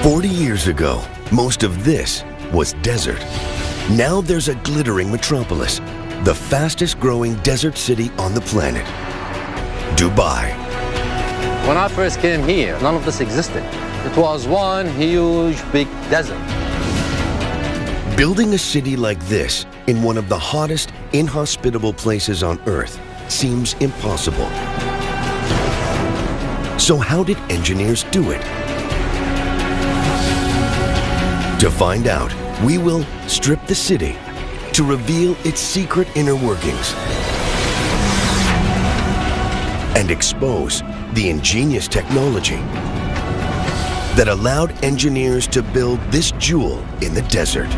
40 years ago, most of this was desert. Now there's a glittering metropolis, the fastest growing desert city on the planet, Dubai. When I first came here, none of this existed. It was one huge, big desert. Building a city like this in one of the hottest, inhospitable places on Earth seems impossible. So how did engineers do it? To find out, we will strip the city to reveal its secret inner workings and expose the ingenious technology that allowed engineers to build this jewel in the desert.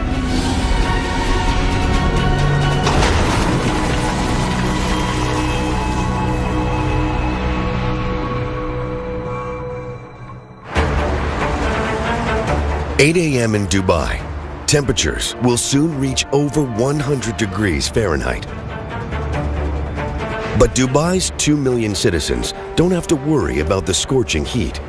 "8 a.m. in Dubai. Temperatures will soon reach over 100 degrees Fahrenheit. But Dubai's 2 million citizens don't have to worry about the scorching heat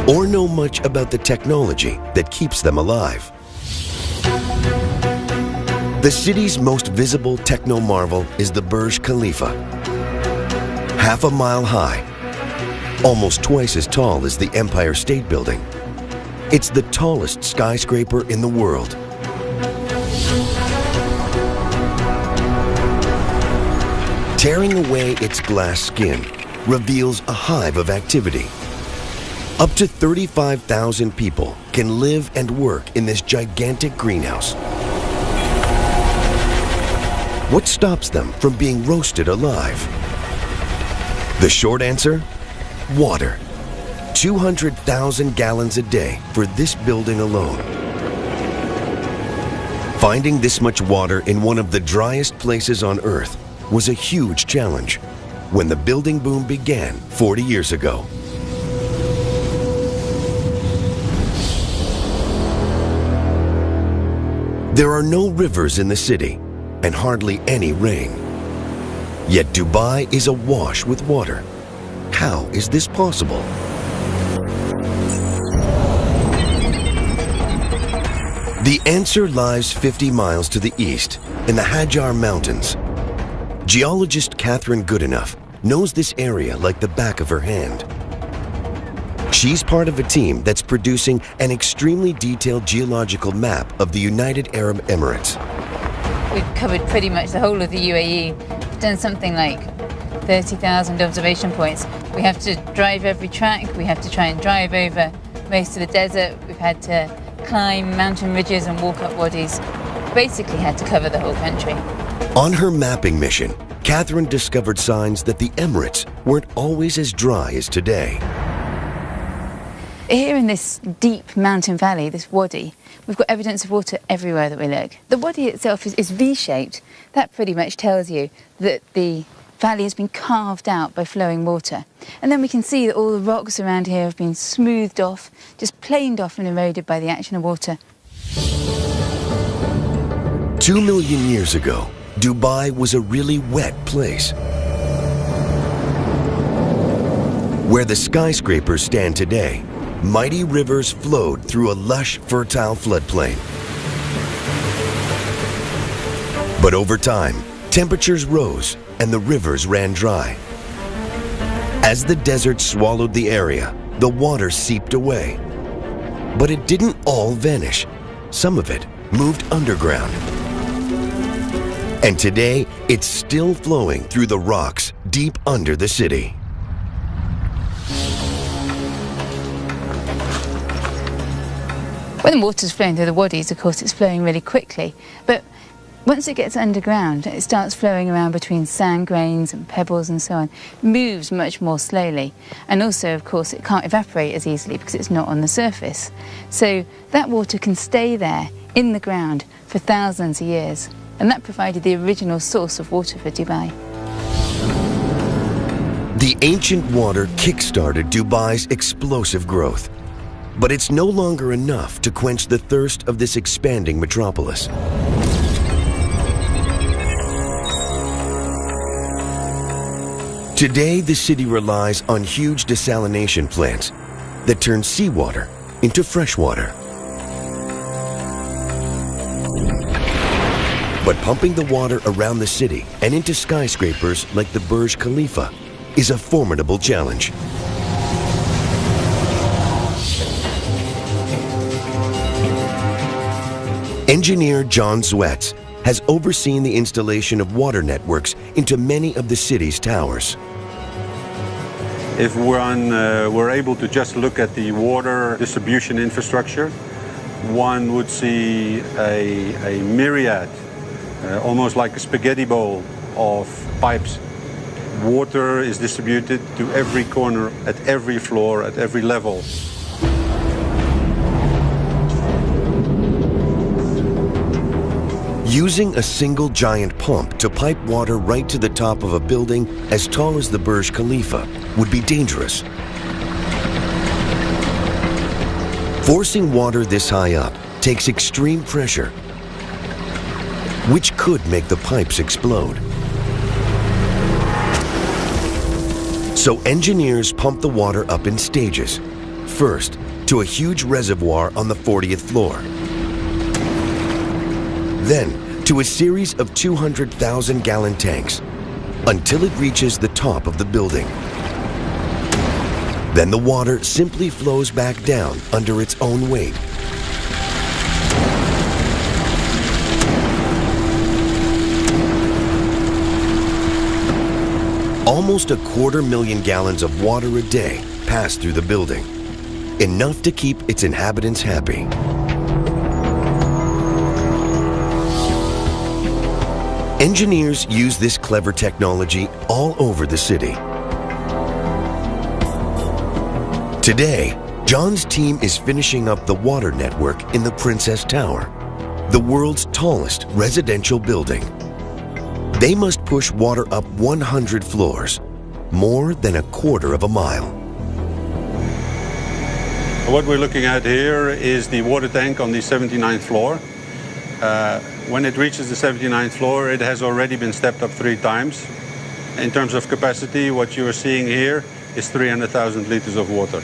or know much about the technology that keeps them alive. The city's most visible techno-marvel is the Burj Khalifa. Half a mile high, almost twice as tall as the Empire State Building. It's the tallest skyscraper in the world. Tearing away its glass skin reveals a hive of activity. Up to 35,000 people can live and work in this gigantic greenhouse. What stops them from being roasted alive? The short answer? Water. 200,000 gallons a day for this building alone. Finding this much water in one of the driest places on Earth was a huge challenge when the building boom began 40 years ago. There are no rivers in the city and hardly any rain. Yet Dubai is awash with water. How is this possible? The answer lies 50 miles to the east in the Hajar Mountains. Geologist Catherine Goodenough knows this area like the back of her hand. She's part of a team that's producing an extremely detailed geological map of the United Arab Emirates. We've covered pretty much the whole of the UAE. We've done something like 30,000 observation points. We have to drive every track, we have to try and drive over most of the desert, we've had to climb mountain ridges and walk up wadis. Basically had to cover the whole country. On her mapping mission, Catherine discovered signs that the Emirates weren't always as dry as today. Here in this deep mountain valley, this wadi, we've got evidence of water everywhere that we look. The wadi itself is V-shaped. That pretty much tells you that the valley has been carved out by flowing water. And then we can see that all the rocks around here have been smoothed off, just planed off and eroded by the action of water. 2 million years ago, Dubai was a really wet place. Where the skyscrapers stand today, mighty rivers flowed through a lush, fertile floodplain. But over time, temperatures rose and the rivers ran dry. As the desert swallowed the area, the water seeped away. But it didn't all vanish. Some of it moved underground. And today, it's still flowing through the rocks deep under the city. When the water's flowing through the wadis, of course, it's flowing really quickly. But once it gets underground, it starts flowing around between sand grains and pebbles and so on. It moves much more slowly. And also, of course, it can't evaporate as easily because it's not on the surface. So that water can stay there in the ground for thousands of years. And that provided the original source of water for Dubai. The ancient water kick-started Dubai's explosive growth. But it's no longer enough to quench the thirst of this expanding metropolis. Today, the city relies on huge desalination plants that turns seawater into fresh water. But pumping the water around the city and into skyscrapers like the Burj Khalifa is a formidable challenge. Engineer John Zwetz has overseen the installation of water networks into many of the city's towers. If we're able to just look at the water distribution infrastructure, one would see a myriad, almost like a spaghetti bowl of pipes. Water is distributed to every corner, at every floor, at every level. Using a single giant pump to pipe water right to the top of a building as tall as the Burj Khalifa would be dangerous. Forcing water this high up takes extreme pressure, which could make the pipes explode. So engineers pump the water up in stages. First, to a huge reservoir on the 40th floor. Then, to a series of 200,000-gallon tanks, until it reaches the top of the building. Then the water simply flows back down under its own weight. Almost 250,000 gallons of water a day pass through the building, enough to keep its inhabitants happy. Engineers use this clever technology all over the city. Today, John's team is finishing up the water network in the Princess Tower, the world's tallest residential building. They must push water up 100 floors, more than 1/4 of a mile. What we're looking at here is the water tank on the 79th floor. When it reaches the 79th floor, it has already been stepped up 3 times. In terms of capacity, what you are seeing here is 300,000 liters of water.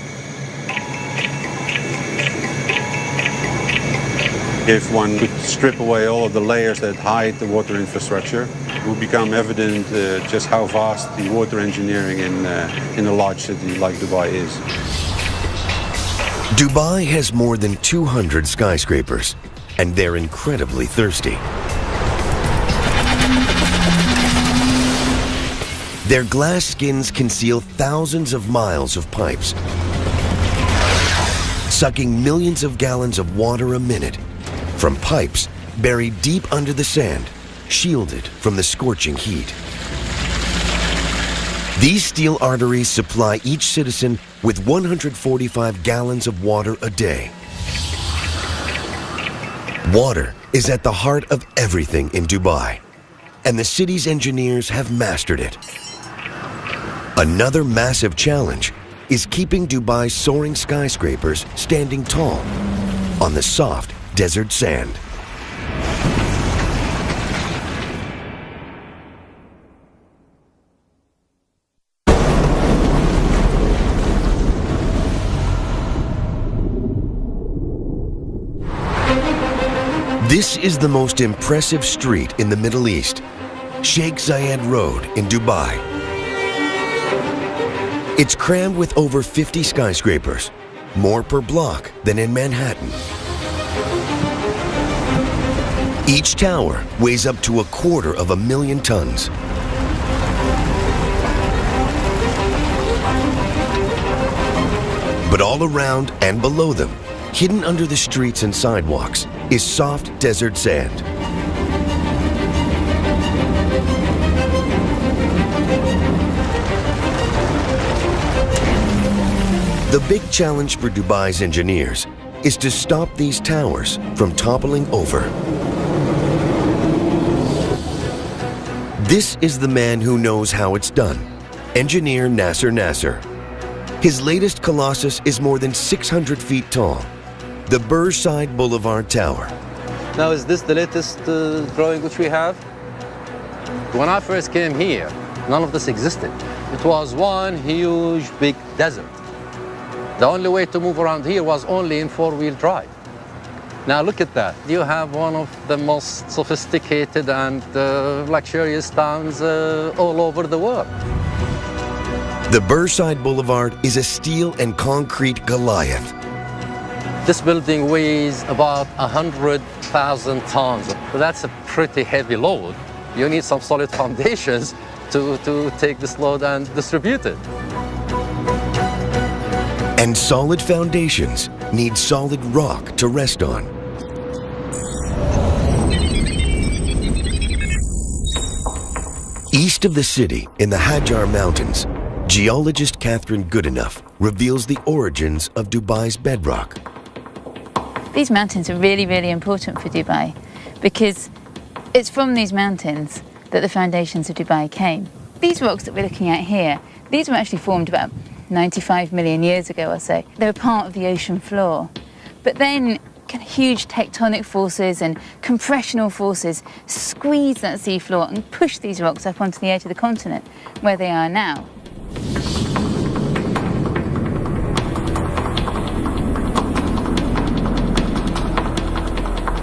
If one could strip away all of the layers that hide the water infrastructure, it will become evident just how vast the water engineering in a large city like Dubai is. Dubai has more than 200 skyscrapers, and they're incredibly thirsty. Their glass skins conceal thousands of miles of pipes, sucking millions of gallons of water a minute from pipes buried deep under the sand, shielded from the scorching heat. These steel arteries supply each citizen with 145 gallons of water a day. Water is at the heart of everything in Dubai, and the city's engineers have mastered it. Another massive challenge is keeping Dubai's soaring skyscrapers standing tall on the soft desert sand. This is the most impressive street in the Middle East, Sheikh Zayed Road in Dubai. It's crammed with over 50 skyscrapers, more per block than in Manhattan. Each tower weighs up to 250,000 tons. But all around and below them, hidden under the streets and sidewalks, is soft desert sand. The big challenge for Dubai's engineers is to stop these towers from toppling over. This is the man who knows how it's done, engineer Nasser. His latest colossus is more than 600 feet tall, the Burj Side Boulevard Tower. Now, is this the latest drawing which we have? When I first came here, none of this existed. It was one huge big desert. The only way to move around here was only in four-wheel drive. Now look at that. You have one of the most sophisticated and luxurious towns all over the world. The Burrside Boulevard is a steel and concrete Goliath. This building weighs about 100,000 tons. So that's a pretty heavy load. You need some solid foundations to take this load and distribute it. And solid foundations need solid rock to rest on. East of the city, in the Hajar Mountains, geologist Catherine Goodenough reveals the origins of Dubai's bedrock. These mountains are really, really important for Dubai because it's from these mountains that the foundations of Dubai came. These rocks that we're looking at here, these were actually formed about 95 million years ago or so. They were part of the ocean floor. But then kind of huge tectonic forces and compressional forces squeezed that seafloor and pushed these rocks up onto the edge of the continent, where they are now.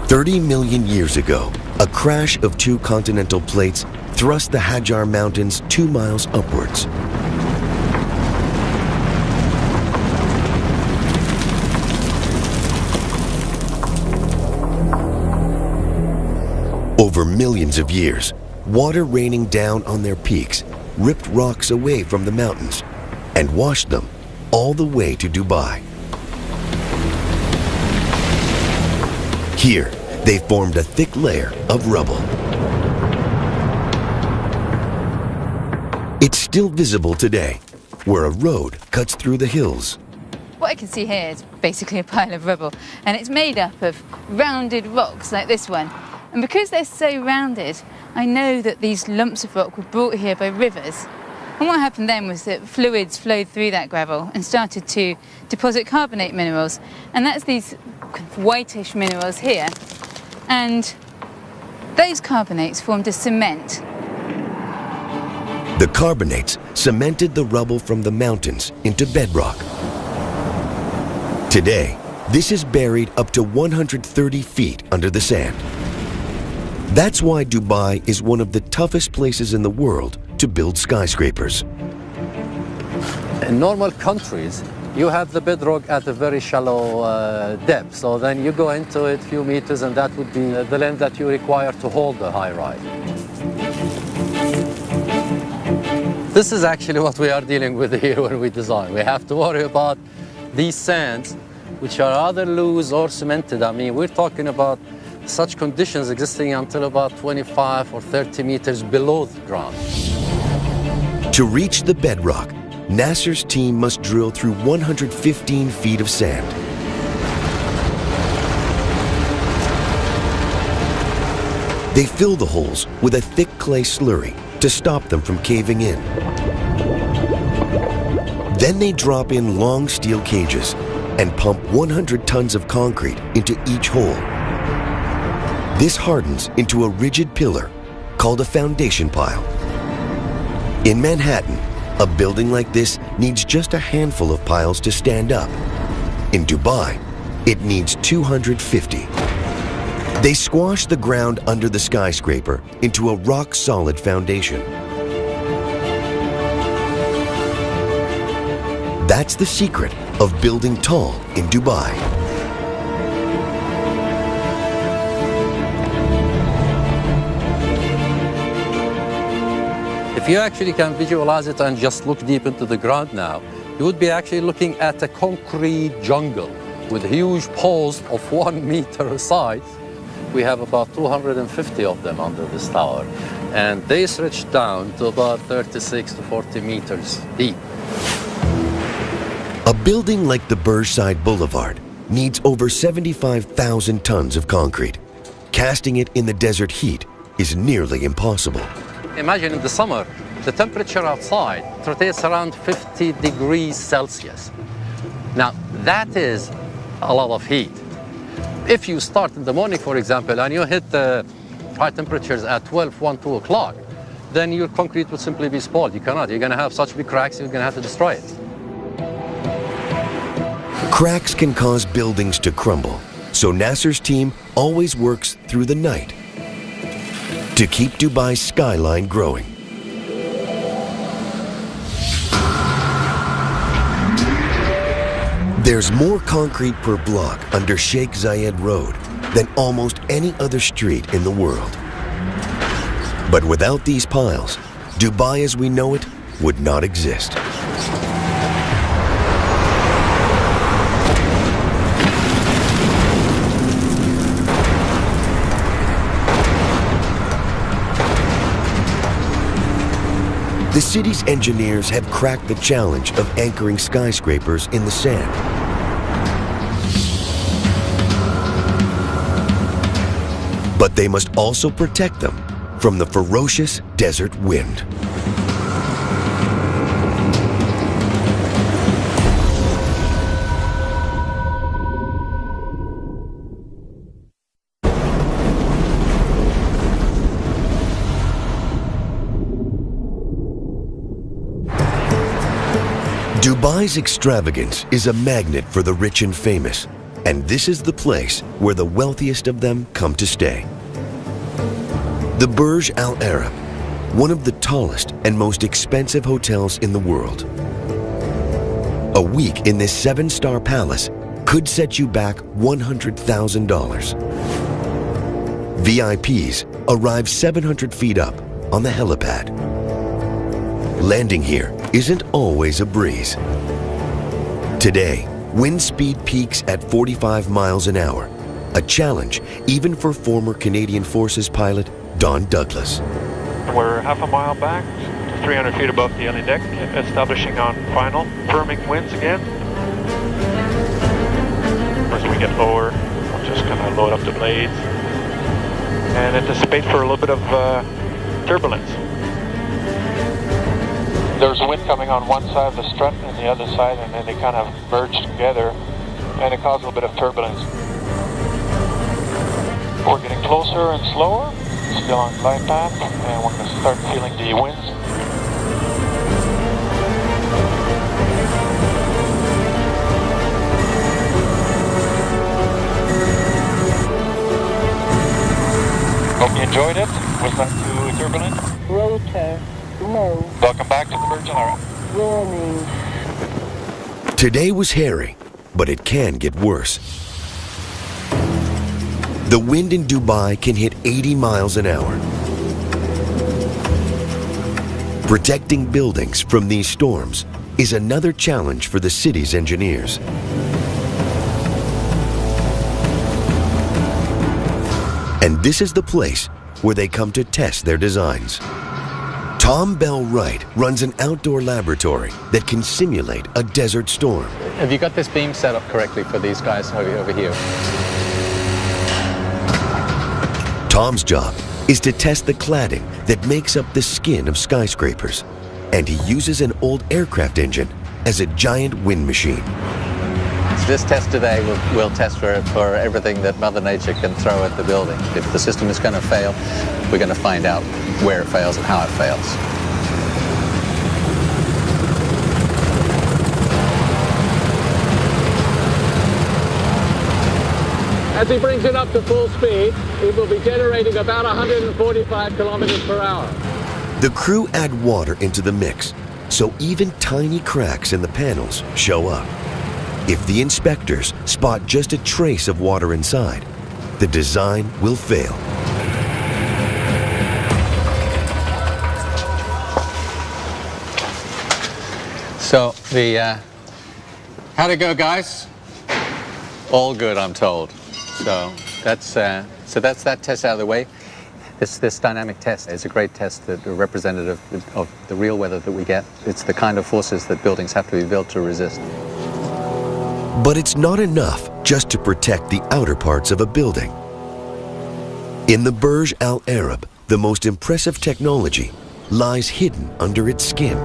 "30 million years ago, a crash of two continental plates thrust the Hajar Mountains 2 miles upwards. Over millions of years, water raining down on their peaks ripped rocks away from the mountains and washed them all the way to Dubai. Here, they formed a thick layer of rubble. It's still visible today, where a road cuts through the hills. What I can see here is basically a pile of rubble, and it's made up of rounded rocks like this one. And because they're so rounded, I know that these lumps of rock were brought here by rivers. And what happened then was that fluids flowed through that gravel and started to deposit carbonate minerals. And that's these kind of whitish minerals here. And those carbonates formed a cement. The carbonates cemented the rubble from the mountains into bedrock. Today, this is buried up to 130 feet under the sand. That's why Dubai is one of the toughest places in the world to build skyscrapers. In normal countries, you have the bedrock at a very shallow depth. So then you go into it a few meters, and that would be the length that you require to hold the high rise. This is actually what we are dealing with here when we design. We have to worry about these sands, which are either loose or cemented. I mean, we're talking about such conditions existing until about 25 or 30 meters below the ground. To reach the bedrock, Nasser's team must drill through 115 feet of sand. They fill the holes with a thick clay slurry to stop them from caving in. Then they drop in long steel cages and pump 100 tons of concrete into each hole. This hardens into a rigid pillar called a foundation pile. In Manhattan, a building like this needs just a handful of piles to stand up. In Dubai, it needs 250. They squash the ground under the skyscraper into a rock-solid foundation. That's the secret of building tall in Dubai. If you actually can visualize it and just look deep into the ground now, you would be actually looking at a concrete jungle with huge poles of 1 meter size. We have about 250 of them under this tower, and they stretch down to about 36 to 40 meters deep. A building like the Burrside Boulevard needs over 75,000 tons of concrete. Casting it in the desert heat is nearly impossible. Imagine in the summer, the temperature outside rotates around 50 degrees Celsius. Now, that is a lot of heat. If you start in the morning, for example, and you hit the high temperatures at 12, 1, 2 o'clock, then your concrete will simply be spoiled. You cannot. You're going to have such big cracks, you're going to have to destroy it. Cracks can cause buildings to crumble, so Nasser's team always works through the night to keep Dubai's skyline growing. There's more concrete per block under Sheikh Zayed Road than almost any other street in the world. But without these piles, Dubai as we know it would not exist. The city's engineers have cracked the challenge of anchoring skyscrapers in the sand. But they must also protect them from the ferocious desert wind. Dubai's extravagance is a magnet for the rich and famous, and this is the place where the wealthiest of them come to stay. The Burj Al Arab, one of the tallest and most expensive hotels in the world. A week in this 7-star palace could set you back $100,000. VIPs arrive 700 feet up on the helipad. Landing here isn't always a breeze. Today, wind speed peaks at 45 miles an hour, a challenge even for former Canadian Forces pilot Don Douglas. We're half a mile back, 300 feet above the alley deck, establishing on final, firming winds again. As we get lower, we'll just kind of load up the blades and anticipate for a little bit of turbulence. There's wind coming on one side of the strut and the other side, and then they kind of merge together, and it causes a little bit of turbulence. We're getting closer and slower, still on glide path, and we're going to start feeling the winds. Hope you enjoyed it. Was that too turbulent? Rotor. No. Welcome back to the Burj Al Arab. Warning. Today was hairy, but it can get worse. The wind in Dubai can hit 80 miles an hour. Protecting buildings from these storms is another challenge for the city's engineers. And this is the place where they come to test their designs. Tom Bell Wright runs an outdoor laboratory that can simulate a desert storm. Have you got this beam set up correctly for these guys over here? Tom's job is to test the cladding that makes up the skin of skyscrapers, and he uses an old aircraft engine as a giant wind machine. So this test today will test for everything that Mother Nature can throw at the building. If the system is going to fail, we're going to find out where it fails and how it fails. As he brings it up to full speed, it will be generating about 145 kilometers per hour. The crew add water into the mix, so even tiny cracks in the panels show up. If the inspectors spot just a trace of water inside, the design will fail. So how'd it go, guys? All good, I'm told. So that's that test out of the way. This dynamic test is a great test, that representative of the real weather that we get. It's the kind of forces that buildings have to be built to resist. But it's not enough just to protect the outer parts of a building. In the Burj Al Arab, the most impressive technology lies hidden under its skin.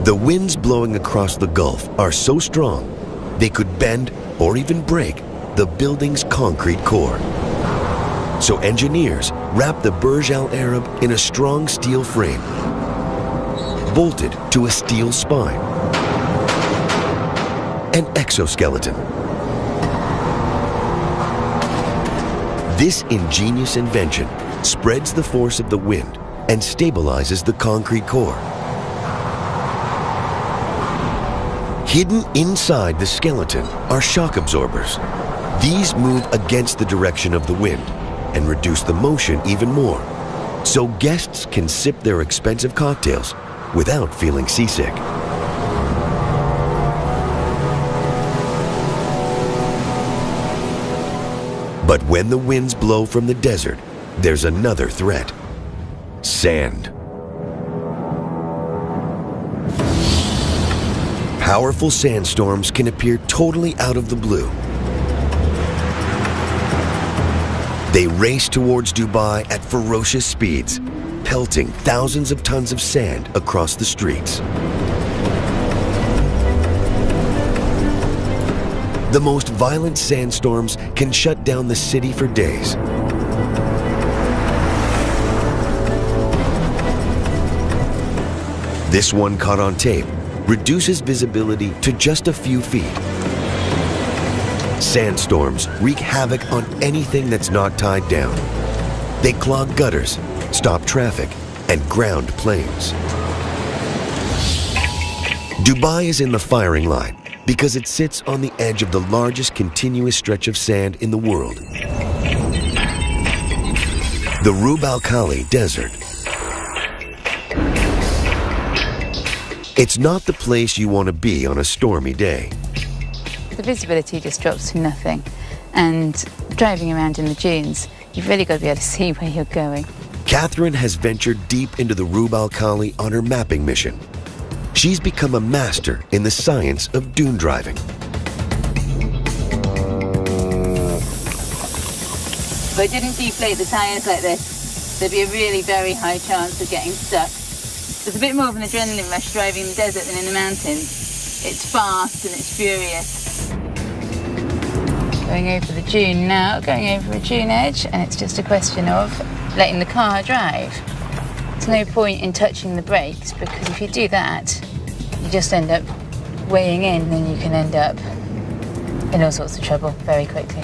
The winds blowing across the Gulf are so strong, they could bend or even break the building's concrete core. So engineers wrap the Burj Al Arab in a strong steel frame. bolted to a steel spine. An exoskeleton. This ingenious invention spreads the force of the wind and stabilizes the concrete core. Hidden inside the skeleton are shock absorbers. These move against the direction of the wind and reduce the motion even more, so guests can sip their expensive cocktails without feeling seasick. But when the winds blow from the desert, there's another threat: sand. Powerful sandstorms can appear totally out of the blue. They race towards Dubai at ferocious speeds, pelting thousands of tons of sand across the streets. The most violent sandstorms can shut down the city for days. This one, caught on tape, reduces visibility to just a few feet. Sandstorms wreak havoc on anything that's not tied down. They clog gutters, stop traffic, and ground planes. Dubai is in the firing line because it sits on the edge of the largest continuous stretch of sand in the world. The Rub Al Khali Desert. It's not the place you want to be on a stormy day. The visibility just drops to nothing, and driving around in the dunes, you've really got to be able to see where you're going. Catherine has ventured deep into the Rub Al Khali on her mapping mission. She's become a master in the science of dune driving. If I didn't deflate the tyres like this, there'd be a really very high chance of getting stuck. There's a bit more of an adrenaline rush driving in the desert than in the mountains. It's fast and it's furious. Going over the dune now, going over a dune edge, and it's just a question of letting the car drive. There's no point in touching the brakes, because if you do that, you just end up weighing in, and you can end up in all sorts of trouble very quickly.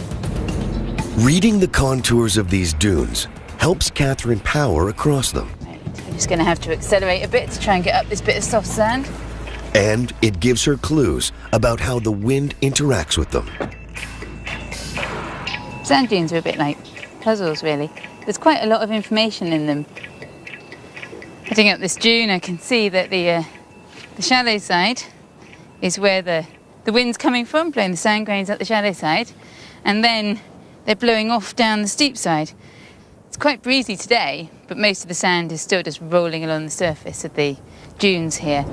Reading the contours of these dunes helps Catherine power across them. I'm just going to have to accelerate a bit to try and get up this bit of soft sand. And it gives her clues about how the wind interacts with them. Sand dunes are a bit like puzzles, really. There's quite a lot of information in them. Heading up this dune, I can see that the shallow side is where the wind's coming from, blowing the sand grains up the shallow side, and then they're blowing off down the steep side. It's quite breezy today, but most of the sand is still just rolling along the surface of the dunes here.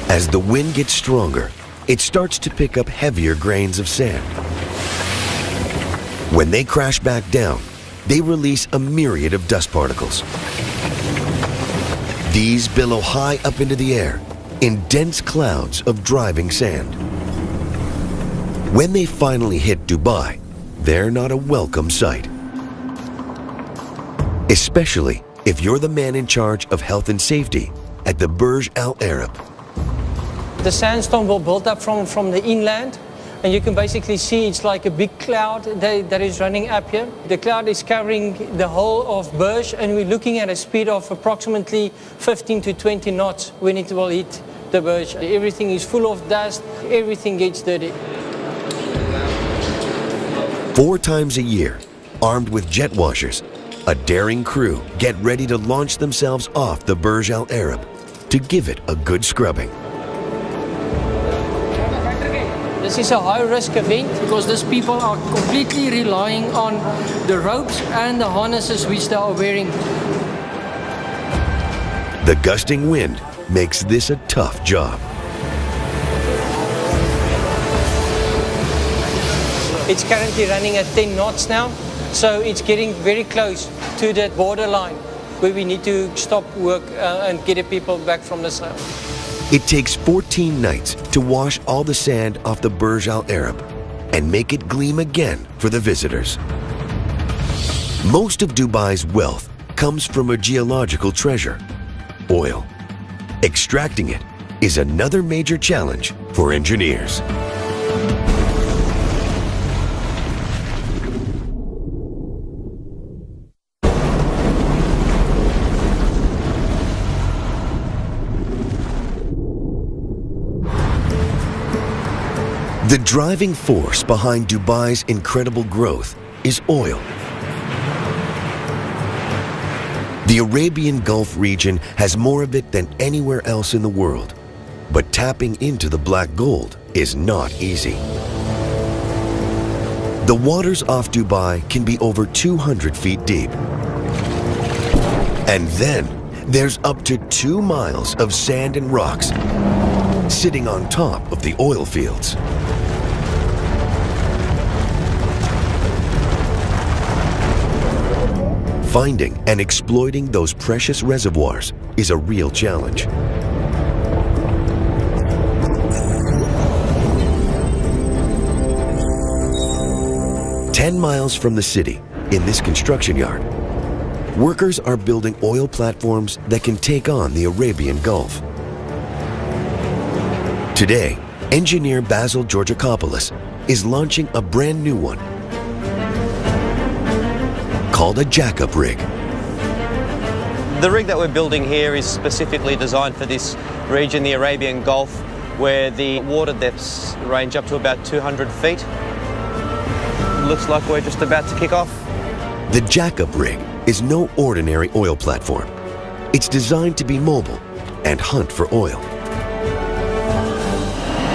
As the wind gets stronger, it starts to pick up heavier grains of sand. When they crash back down, they release a myriad of dust particles. These billow high up into the air in dense clouds of driving sand. When they finally hit Dubai, they're not a welcome sight. Especially if you're the man in charge of health and safety at the Burj Al Arab. The sandstone will build up from the inland, and you can basically see it's like a big cloud that is running up here. The cloud is covering the whole of Burj, and we're looking at a speed of approximately 15 to 20 knots when it will hit the Burj. Everything is full of dust, everything gets dirty. 4 times a year, armed with jet washers, a daring crew get ready to launch themselves off the Burj Al Arab to give it a good scrubbing. This is a high-risk event because these people are completely relying on the ropes and the harnesses which they are wearing. The gusting wind makes this a tough job. It's currently running at 10 knots now, so it's getting very close to that borderline where we need to stop work and get the people back from the sail. It takes 14 nights to wash all the sand off the Burj Al Arab and make it gleam again for the visitors. Most of Dubai's wealth comes from a geological treasure, oil. Extracting it is another major challenge for engineers. The driving force behind Dubai's incredible growth is oil. The Arabian Gulf region has more of it than anywhere else in the world, but tapping into the black gold is not easy. The waters off Dubai can be over 200 feet deep. And then there's up to 2 miles of sand and rocks sitting on top of the oil fields. Finding and exploiting those precious reservoirs is a real challenge. "10 miles from the city, in this construction yard, workers are building oil platforms that can take on the Arabian Gulf. Today, engineer Basil Georgakopoulos is launching a brand new one, called a jack-up rig. The rig that we're building here is specifically designed for this region, the Arabian Gulf, where the water depths range up to about 200 feet. Looks like we're just about to kick off. The jack-up rig is no ordinary oil platform. It's designed to be mobile and hunt for oil.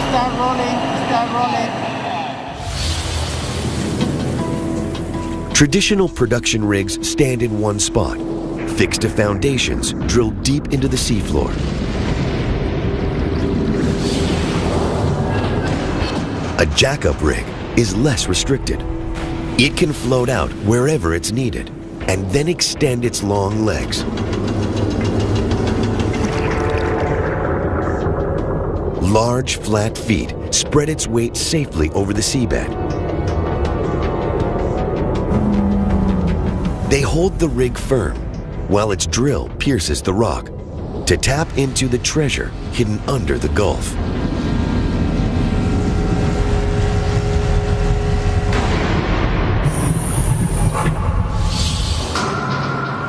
Start rolling, start rolling. Traditional production rigs stand in one spot, fixed to foundations drilled deep into the seafloor. A jack-up rig is less restricted. It can float out wherever it's needed and then extend its long legs. Large, flat feet spread its weight safely over the seabed. They hold the rig firm while its drill pierces the rock to tap into the treasure hidden under the Gulf.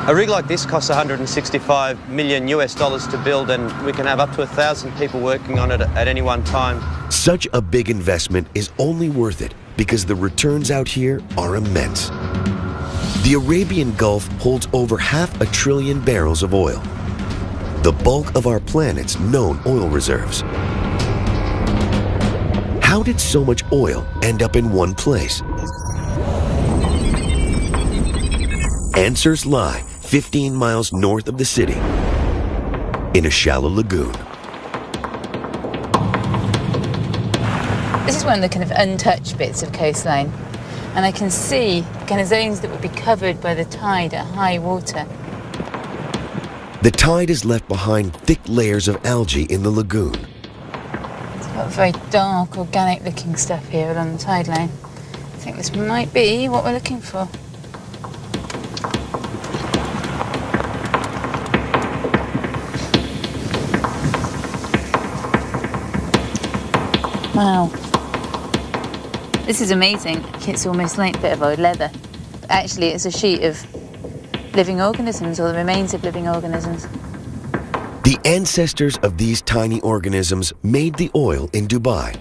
A rig like this costs $165 million to build, and we can have up to 1,000 people working on it at any one time. Such a big investment is only worth it because the returns out here are immense. The Arabian Gulf holds over 500 billion barrels of oil, the bulk of our planet's known oil reserves. How did so much oil end up in one place? Answers lie 15 miles north of the city, in a shallow lagoon. This is one of the kind of untouched bits of coastline, and I can see kind of zones that would be covered by the tide at high water. The tide has left behind thick layers of algae in the lagoon. It's got very dark, organic-looking stuff here along the tide line. I think this might be what we're looking for. Wow. This is amazing. It's almost like a bit of old leather. But actually, it's a sheet of living organisms, or the remains of living organisms. The ancestors of these tiny organisms made the oil in Dubai.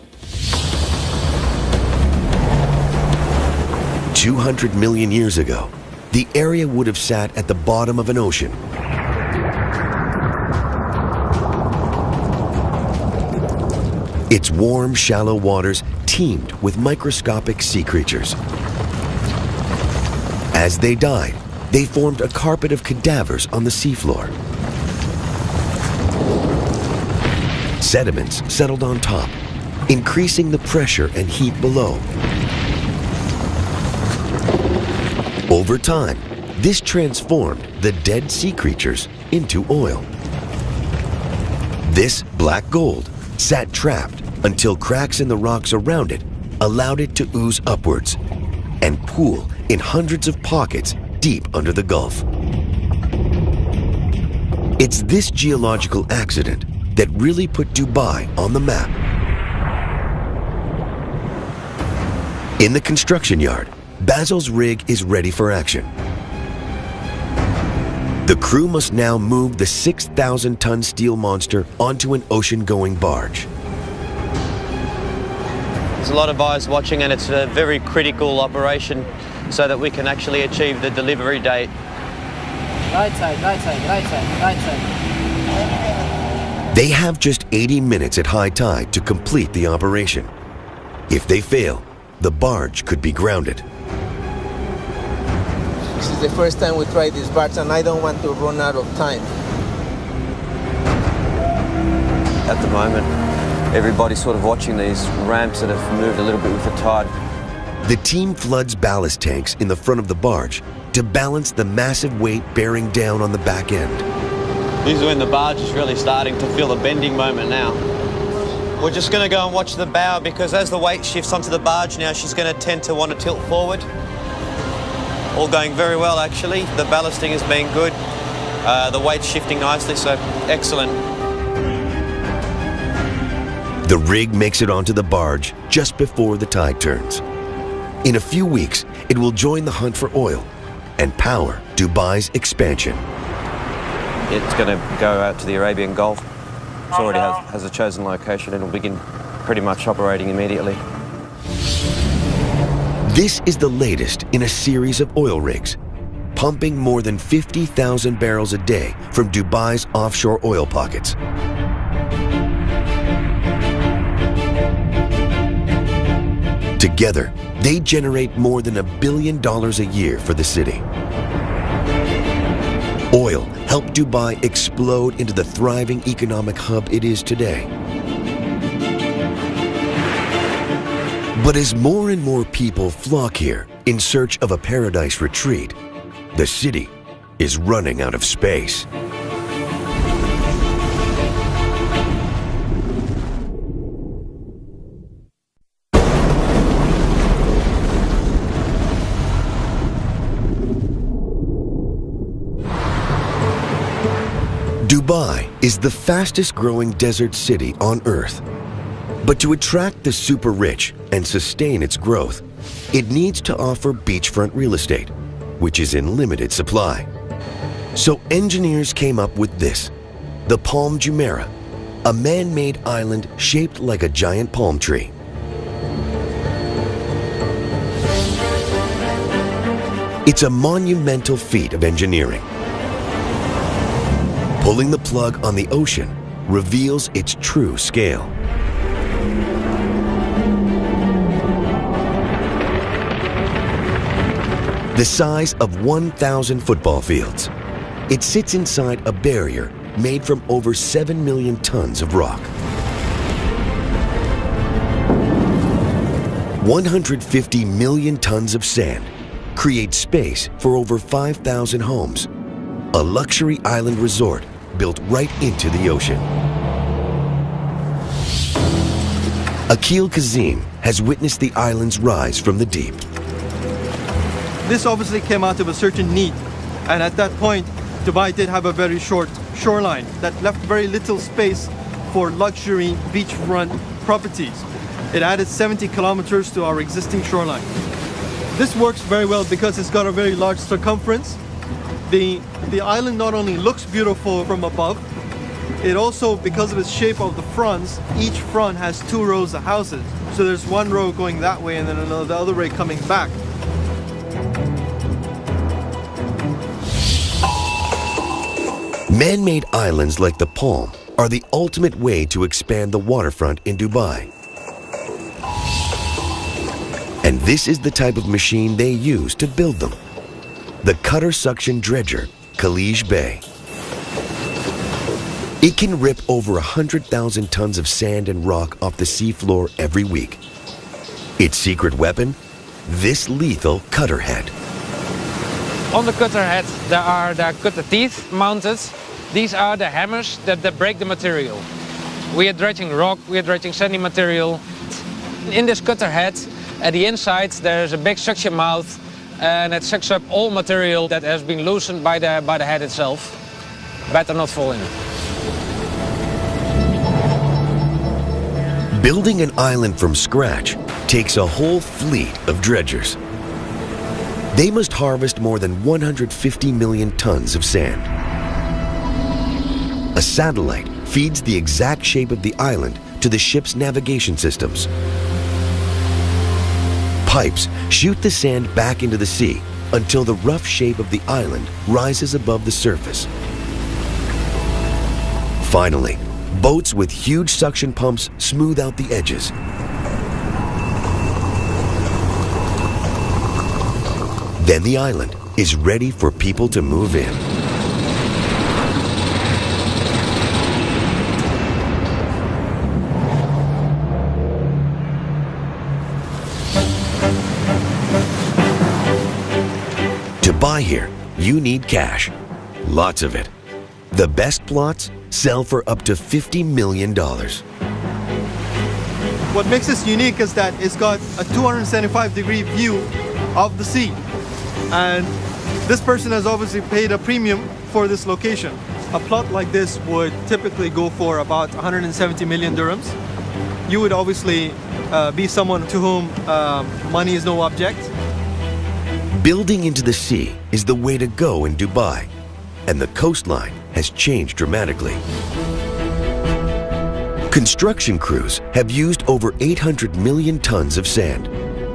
200 million years ago, the area would have sat at the bottom of an ocean. Its warm, shallow waters teemed with microscopic sea creatures. As they died, they formed a carpet of cadavers on the seafloor. Sediments settled on top, increasing the pressure and heat below. Over time, this transformed the dead sea creatures into oil. This black gold sat trapped until cracks in the rocks around it allowed it to ooze upwards and pool in hundreds of pockets deep under the Gulf. It's this geological accident that really put Dubai on the map. In the construction yard, Basil's rig is ready for action. The crew must now move the 6,000-ton steel monster onto an ocean-going barge. There's a lot of eyes watching, and it's a very critical operation so that we can actually achieve the delivery date. Right side, right side, right side, right side. They have just 80 minutes at high tide to complete the operation. If they fail, the barge could be grounded. This is the first time we try this barge, and I don't want to run out of time. At the moment, everybody's sort of watching these ramps that have moved a little bit with the tide. The team floods ballast tanks in the front of the barge to balance the massive weight bearing down on the back end. This is when the barge is really starting to feel the bending moment now. We're just going to go and watch the bow, because as the weight shifts onto the barge now, she's going to tend to want to tilt forward. All going very well, actually. The ballasting has been good. The weight's shifting nicely, so excellent. The rig makes it onto the barge just before the tide turns. In a few weeks, it will join the hunt for oil and power Dubai's expansion. It's going to go out to the Arabian Gulf. It already has a chosen location, and it'll begin pretty much operating immediately. This is the latest in a series of oil rigs, pumping more than 50,000 barrels a day from Dubai's offshore oil pockets. Together, they generate more than $1 billion a year for the city. Oil helped Dubai explode into the thriving economic hub it is today. But as more and more people flock here in search of a paradise retreat, the city is running out of space. Dubai is the fastest growing desert city on Earth. But to attract the super rich and sustain its growth, it needs to offer beachfront real estate, which is in limited supply. So engineers came up with this, the Palm Jumeirah, a man-made island shaped like a giant palm tree. It's a monumental feat of engineering. Pulling the plug on the ocean reveals its true scale. The size of 1,000 football fields. It sits inside a barrier made from over 7 million tons of rock. 150 million tons of sand create space for over 5,000 homes. A luxury island resort built right into the ocean. Akil Kazim has witnessed the island's rise from the deep. This obviously came out of a certain need, and at that point Dubai did have a very short shoreline that left very little space for luxury beachfront properties. It added 70 kilometers to our existing shoreline. This works very well because it's got a very large circumference. The island not only looks beautiful from above, it also, because of its shape of the fronts, each front has 2 rows of houses. So there's one row going that way and then the other way coming back. Man-made islands like the Palm are the ultimate way to expand the waterfront in Dubai. And this is the type of machine they use to build them. The cutter suction dredger, Khalij Bay. It can rip over 100,000 tons of sand and rock off the seafloor every week. Its secret weapon? This lethal cutter head. On the cutter head there are the cutter teeth mounted. These are the hammers that break the material. We are dredging rock, we are dredging sandy material. In this cutter head, at the inside there's a big suction mouth, and it sucks up all material that has been loosened by the head itself. better not fall in it. Building an island from scratch takes a whole fleet of dredgers. They must harvest more than 150 million tons of sand. A satellite feeds the exact shape of the island to the ship's navigation systems. Pipes shoot the sand back into the sea until the rough shape of the island rises above the surface. Finally, boats with huge suction pumps smooth out the edges. Then the island is ready for people to move in. To buy here, you need cash. Lots of it. The best plots sell for up to $50 million. What makes this unique is that it's got a 275-degree view of the sea. And this person has obviously paid a premium for this location. A plot like this would typically go for about 170 million dirhams. You would obviously be someone to whom money is no object. Building into the sea is the way to go in Dubai, and the coastline has changed dramatically. Construction crews have used over 800 million tons of sand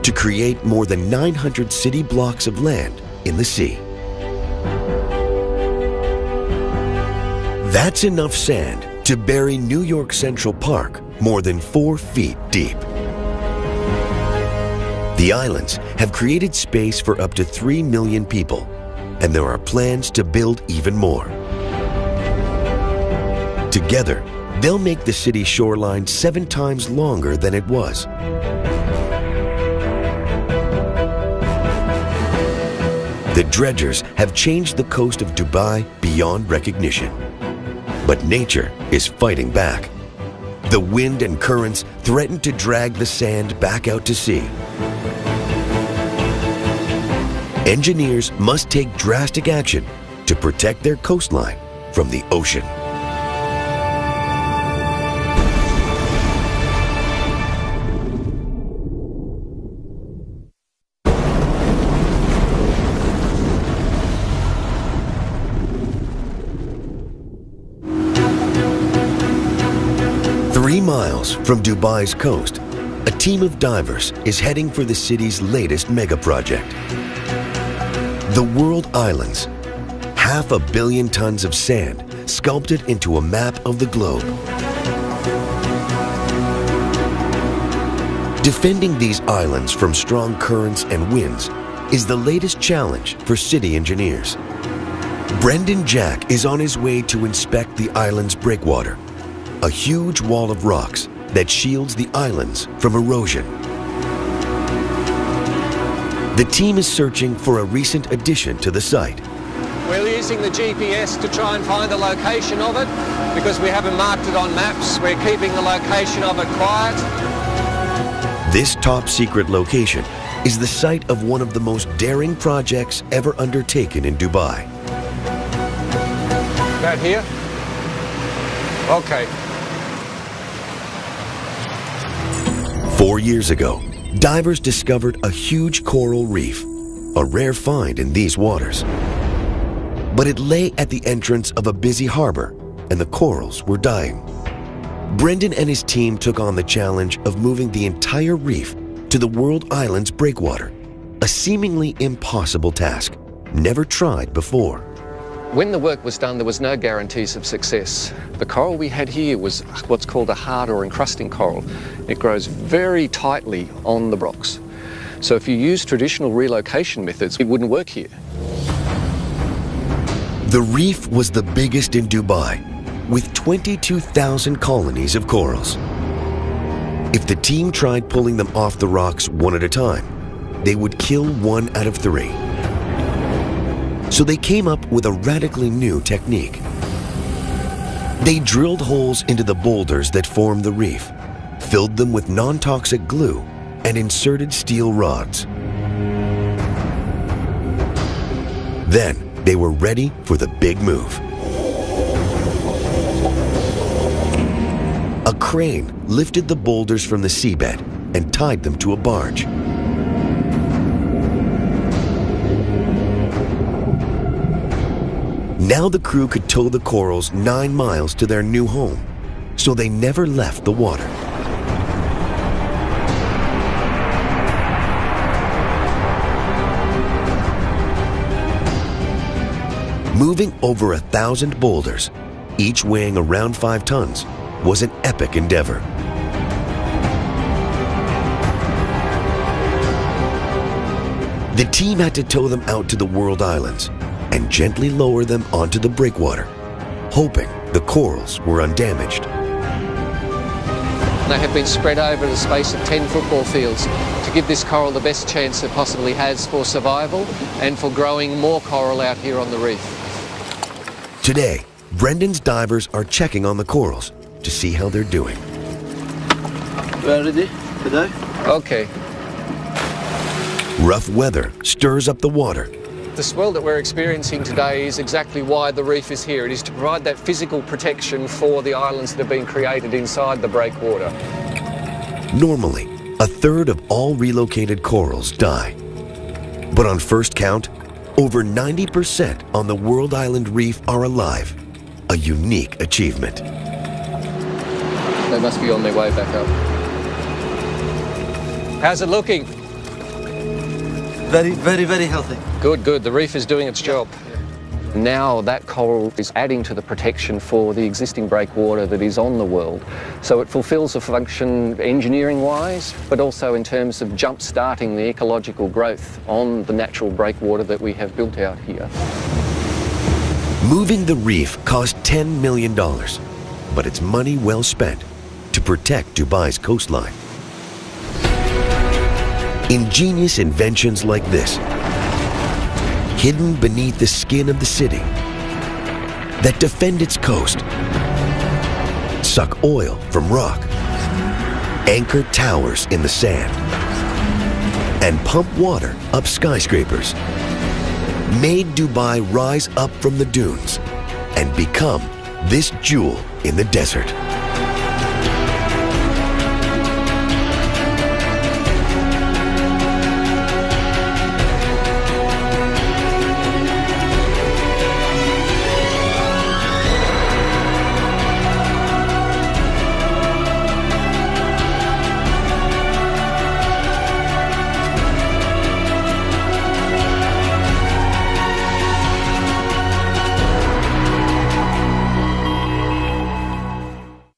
to create more than 900 city blocks of land in the sea. That's enough sand to bury New York Central Park more than 4 feet deep. The islands have created space for up to 3 million people, and there are plans to build even more. Together, they'll make the city's shoreline 7 times longer than it was. The dredgers have changed the coast of Dubai beyond recognition. But nature is fighting back. The wind and currents threaten to drag the sand back out to sea. Engineers must take drastic action to protect their coastline from the ocean. Miles from Dubai's coast, a team of divers is heading for the city's latest mega project. The World Islands, 500 million tons of sand sculpted into a map of the globe. Defending these islands from strong currents and winds is the latest challenge for city engineers. Brendan Jack is on his way to inspect the island's breakwater, a huge wall of rocks that shields the islands from erosion. The team is searching for a recent addition to the site. We're using the GPS to try and find the location of it because we haven't marked it on maps. We're keeping the location of it quiet. This top secret location is the site of one of the most daring projects ever undertaken in Dubai. About here? Okay. 4 years ago, divers discovered a huge coral reef, a rare find in these waters. But it lay at the entrance of a busy harbor, and the corals were dying. Brendan and his team took on the challenge of moving the entire reef to the World Islands breakwater, a seemingly impossible task, never tried before. When the work was done, there was no guarantees of success. The coral we had here was what's called a hard or encrusting coral. It grows very tightly on the rocks. So if you use traditional relocation methods, it wouldn't work here. The reef was the biggest in Dubai, with 22,000 colonies of corals. If the team tried pulling them off the rocks one at a time, they would kill 1 out of 3. So they came up with a radically new technique. They drilled holes into the boulders that formed the reef, filled them with non-toxic glue, and inserted steel rods. Then they were ready for the big move. a crane lifted the boulders from the seabed and tied them to a barge. Now the crew could tow the corals 9 miles to their new home, so they never left the water. Moving over 1,000 boulders, each weighing around 5 tons, was an epic endeavor. The team had to tow them out to the world islands and gently lower them onto the breakwater, hoping the corals were undamaged. They have been spread over the space of 10 football fields to give this coral the best chance it possibly has for survival and for growing more coral out here on the reef. Today, Brendan's divers are checking on the corals to see how they're doing. We're ready to dive? Okay. Rough weather stirs up the water. The swell that we're experiencing today is exactly why the reef is here. It is to provide that physical protection for the islands that have been created inside the breakwater. Normally, 1/3 of all relocated corals die. But on first count, over 90% on the World Island Reef are alive, a unique achievement. They must be on their way back up. How's it looking? Very, very, very healthy. Good, good. The reef is doing its job. Now that coral is adding to the protection for the existing breakwater that is on the world. So it fulfills a function engineering-wise, but also in terms of jump-starting the ecological growth on the natural breakwater that we have built out here. Moving the reef cost $10 million, but it's money well spent to protect Dubai's coastline. Ingenious inventions like this, hidden beneath the skin of the city, that defend its coast, suck oil from rock, anchor towers in the sand, and pump water up skyscrapers, made Dubai rise up from the dunes and become this jewel in the desert.